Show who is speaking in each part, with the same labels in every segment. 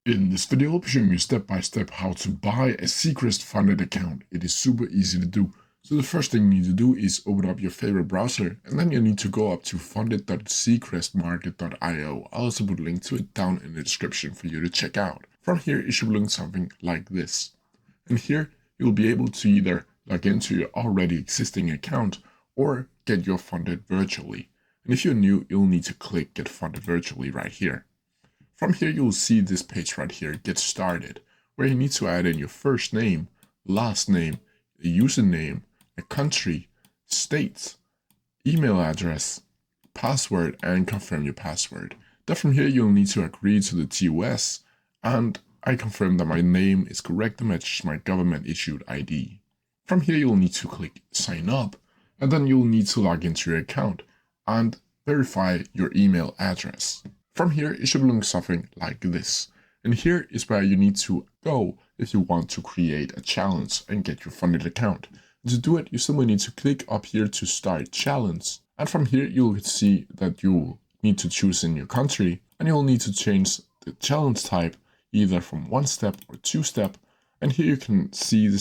Speaker 1: In this video, I'll be showing you step by step how to buy a Seacrest funded account. It is super easy to do. So the first thing you need to do is open up your favorite browser, and then you need to go up to funded.seacrestmarket.io. I'll also put a link to it down in the description for you to check out. From here, it should look something like this. And here, you'll be able to either log into your already existing account or get your funded virtually. And if you're new, you'll need to click Get Funded Virtually right here. From here, you'll see this page right here, Get Started, where you need to add in your first name, last name, a username, a country, state, email address, password, and confirm your password. Then from here, you'll need to agree to the TOS, and I confirm that my name is correct and matches my government issued ID. From here, you'll need to click Sign Up, and then you'll need to log into your account and verify your email address. From here, it should look something like this. And here is where you need to go if you want to create a challenge and get your funded account. And to do it, you simply need to click up here to Start Challenge. And from here, you'll see that you need to choose in your country, and you'll need to change the challenge type either from 1-step or 2-step. And here you can see the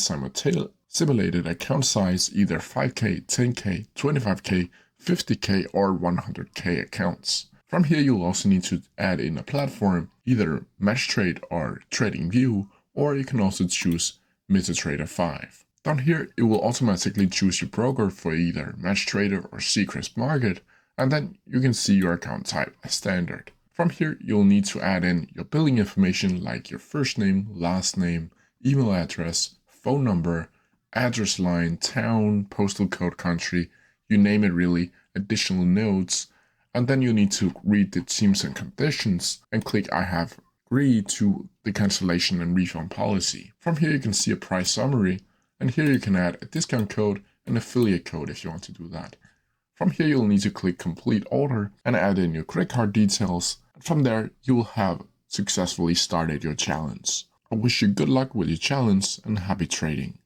Speaker 1: simulated account size, either 5K, 10K, 25K, 50K, or 100K accounts. From here, you'll also need to add in a platform, either MetaTrader or TradingView, or you can also choose MetaTrader 5. Down here, it will automatically choose your broker for either MetaTrader or Seacrest Market, and then you can see your account type as standard. From here, you'll need to add in your billing information like your first name, last name, email address, phone number, address line, town, postal code, country, you name it really, additional notes, and then you need to read the terms and conditions and click I have agreed to the cancellation and refund policy. From here, you can see a price summary, and here you can add a discount code and affiliate code if you want to do that. From here, you'll need to click complete order and add in your credit card details. From there, you will have successfully started your challenge. I wish you good luck with your challenge and happy trading.